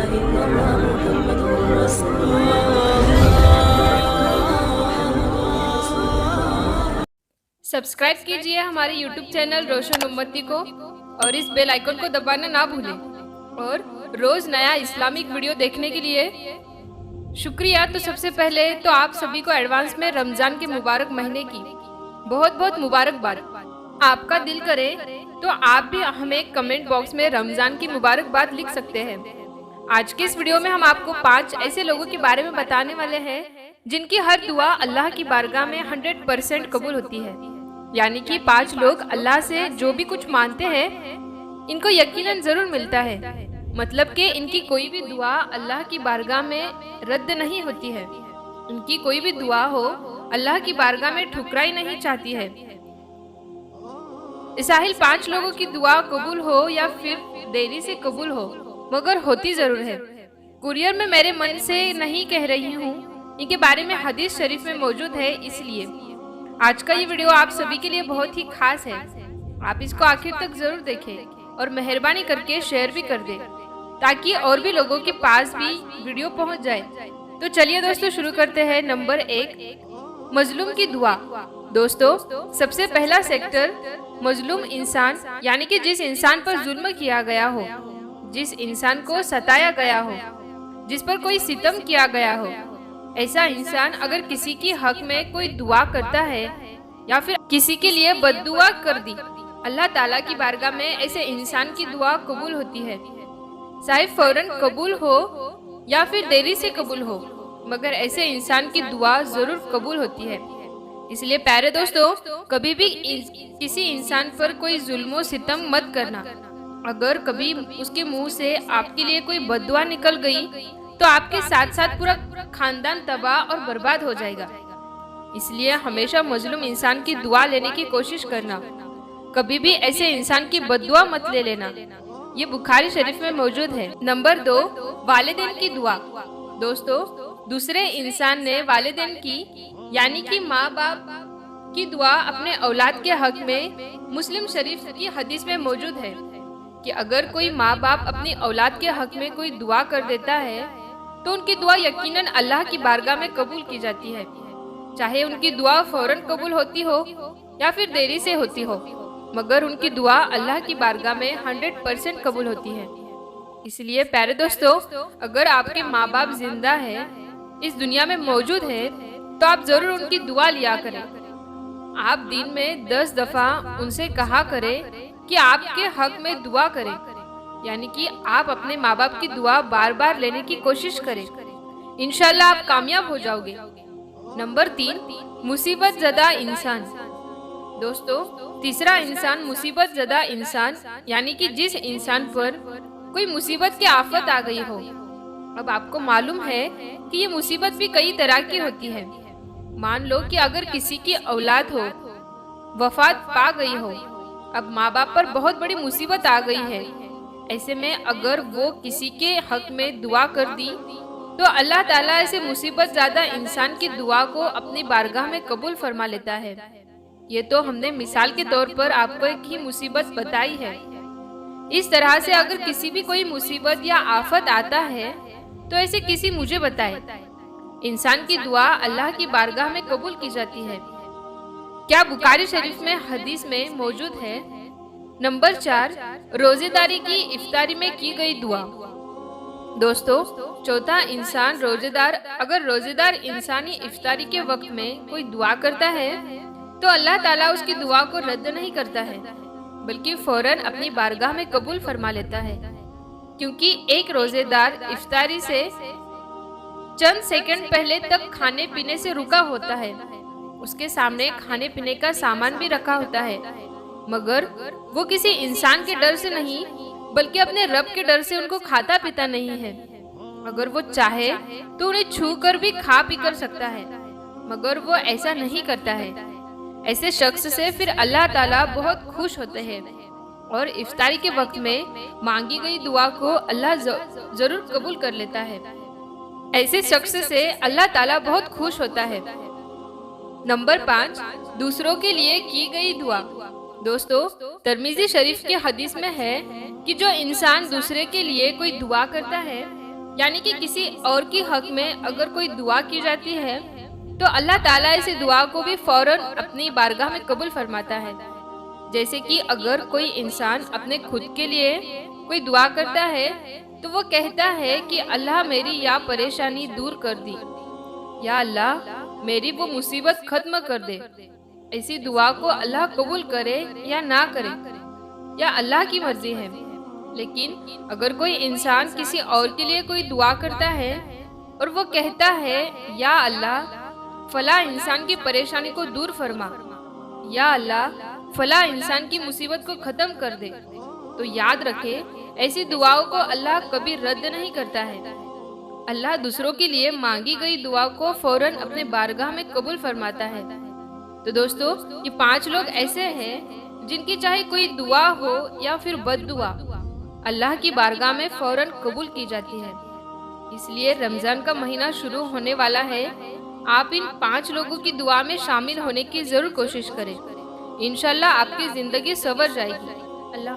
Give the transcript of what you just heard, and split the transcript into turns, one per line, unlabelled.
इल्लल्लाह मुहम्मदुर रसूलुल्लाह।
सब्सक्राइब कीजिए हमारे YouTube चैनल रोशन उम्मती को और इस बेल आइकन को दबाना ना भूलें। और रोज नया इस्लामिक वीडियो देखने के लिए शुक्रिया। तो सबसे पहले तो आप सभी को एडवांस में रमजान के मुबारक महीने की बहुत बहुत मुबारकबाद। आपका दिल करे तो आप भी हमें कमेंट बॉक्स में रमजान की मुबारकबाद लिख सकते हैं। आज के इस वीडियो में हम आपको 5 ऐसे लोगों के बारे में बताने वाले हैं जिनकी हर दुआ अल्लाह की बारगाह में 100% कबूल होती है। यानी कि 5 लोग अल्लाह से जो भी कुछ मांगते हैं इनको यकीनन जरूर मिलता है। मतलब कि इनकी कोई भी दुआ अल्लाह की बारगाह में रद्द नहीं होती है। इनकी कोई भी दुआ हो अल्लाह की बारगाह में ठुकराई नहीं चाहती है। साहिल 5 लोगों की दुआ कबूल हो या फिर देरी से कबूल हो मगर होती जरूर है। कुरियर में मेरे मन से नहीं कह रही हूँ, इनके बारे में हदीस शरीफ में मौजूद है। इसलिए आज का ये वीडियो आप सभी के लिए बहुत ही खास है। आप इसको आखिर तक जरूर देखें और मेहरबानी करके शेयर भी कर दें ताकि और भी लोगों के पास भी वीडियो पहुंच जाए। तो चलिए दोस्तों शुरू करते हैं। नंबर 1, मजलूम की दुआ। दोस्तों सबसे पहला सेक्टर मजलूम इंसान, यानी कि जिस इंसान पर जुल्म किया गया हो, जिस इंसान को सताया गया हो, जिस पर कोई सितम किया गया हो, ऐसा इंसान अगर किसी की हक में कोई दुआ करता है या फिर किसी के लिए बद्दुआ कर दी, अल्लाह ताला की बारगाह में ऐसे इंसान की दुआ कबूल होती है। चाहे फौरन कबूल हो या फिर देरी से कबूल हो, मगर ऐसे इंसान की दुआ जरूर कबूल होती है। इसलिए प्यारे दोस्तों, कभी भी किसी इंसान पर कोई जुल्म सितम मत करना। अगर कभी उसके मुंह से आपके लिए कोई बद्दुआ निकल गई तो आपके साथ साथ पूरा खानदान तबाह और बर्बाद हो जाएगा। इसलिए हमेशा मजलूम इंसान की दुआ लेने की कोशिश करना। कभी भी ऐसे इंसान की बद्दुआ मत ले लेना। ये बुखारी शरीफ में मौजूद है। नंबर 2, वालिदैन की दुआ। दोस्तों दूसरे इंसान ने वालिदैन की यानी कि माँ बाप की दुआ अपने औलाद के हक में मुस्लिम शरीफ की हदीस में मौजूद है कि अगर कोई माँ बाप अपनी औलाद के हक में कोई दुआ कर देता है तो उनकी दुआ यकीनन अल्लाह की बारगाह में कबूल की जाती है। चाहे उनकी दुआ फौरन कबूल होती हो या फिर देरी से होती हो, मगर उनकी दुआ अल्लाह की बारगाह में 100% कबूल होती है। इसलिए प्यारे दोस्तों, अगर आपके माँ बाप जिंदा है, इस दुनिया में मौजूद है, तो आप जरूर उनकी दुआ लिया करें। आप दिन में 10 दफा उनसे कहा करें कि आपके हक में दुआ करें। यानी कि आप अपने माँ बाप की दुआ बार बार लेने की कोशिश करें। इंशाल्लाह आप कामयाब हो जाओगे। नंबर 3, मुसीबत ज़दा इंसान। दोस्तों तीसरा इंसान मुसीबत ज़दा इंसान, यानी कि जिस इंसान पर कोई मुसीबत की आफत आ गई हो। अब आपको मालूम है कि ये मुसीबत भी कई तरह की होती है। मान लो कि अगर किसी की औलाद हो, वफात पा गई हो, अब माँ बाप पर बहुत बड़ी मुसीबत आ गई है। ऐसे में अगर वो किसी के हक में दुआ कर दी तो अल्लाह ताला ऐसे मुसीबत ज़्यादा इंसान की दुआ को अपनी बारगाह में कबूल फरमा लेता है। ये तो हमने मिसाल के तौर पर आपको एक ही मुसीबत बताई है। इस तरह से अगर किसी भी कोई मुसीबत या आफत आता है तो ऐसे किसी मुझे बताए, इंसान की दुआ अल्लाह की बारगाह में कबूल की जाती है। क्या बुखारी शरीफ में हदीस में मौजूद है। नंबर 4, रोजेदारी की इफ्तारी में की गई दुआ। दोस्तों चौथा इंसान रोजेदार, अगर रोजेदार इंसानी इफ्तारी के वक्त में कोई दुआ करता है तो अल्लाह ताला उसकी दुआ को रद्द नहीं करता है, बल्कि फौरन अपनी बारगाह में कबूल फरमा लेता है। क्योंकि एक रोजेदार इफ्तारी से चंद सेकंड पहले तक खाने पीने से रुका होता है। उसके सामने खाने पीने का सामान भी रखा होता है, मगर वो किसी इंसान के डर से नहीं बल्कि अपने रब के डर से उनको खाता पीता नहीं है। अगर वो चाहे तो उन्हें छू कर भी खा पी कर सकता है, मगर वो ऐसा नहीं करता है। ऐसे शख्स से फिर अल्लाह ताला बहुत खुश होते हैं और इफ्तारी के वक्त में मांगी गई दुआ को अल्लाह जरूर कबूल कर लेता है। ऐसे शख्स से अल्लाह ताला बहुत खुश होता है। नंबर 5, दूसरों के लिए की गई दुआ। दोस्तों तिरमिज़ी शरीफ की हदीस में है कि जो इंसान दूसरे के लिए कोई दुआ करता है यानी कि किसी और की हक में अगर कोई दुआ की जाती है तो अल्लाह ताला इस दुआ को भी फौरन अपनी बारगाह में कबूल फरमाता है। जैसे कि अगर कोई इंसान अपने खुद के लिए कोई दुआ करता है तो वो कहता है कि अल्लाह मेरी यह परेशानी दूर कर दी, या अल्लाह मेरी वो मुसीबत खत्म कर दे। ऐसी दुआ को अल्लाह कबूल करे या ना करे, या अल्लाह की मर्जी है। लेकिन अगर कोई इंसान किसी और के लिए कोई दुआ करता है और वो कहता है या अल्लाह फला इंसान की परेशानी को दूर फरमा, या अल्लाह फला इंसान की मुसीबत को खत्म कर दे, तो याद रखे ऐसी दुआओं को अल्लाह कभी रद्द नहीं करता है। अल्लाह दूसरों के लिए मांगी गई दुआ को फौरन अपने बारगाह में कबूल फरमाता है। तो दोस्तों, ये 5 लोग ऐसे हैं जिनकी चाहे कोई दुआ हो या फिर बद्दुआ अल्लाह की बारगाह में फौरन कबूल की जाती है। इसलिए रमजान का महीना शुरू होने वाला है, आप इन 5 लोगों की दुआ में शामिल होने की जरूर कोशिश करें। इंशाल्लाह आपकी जिंदगी संवर जाएगी। अल्लाह।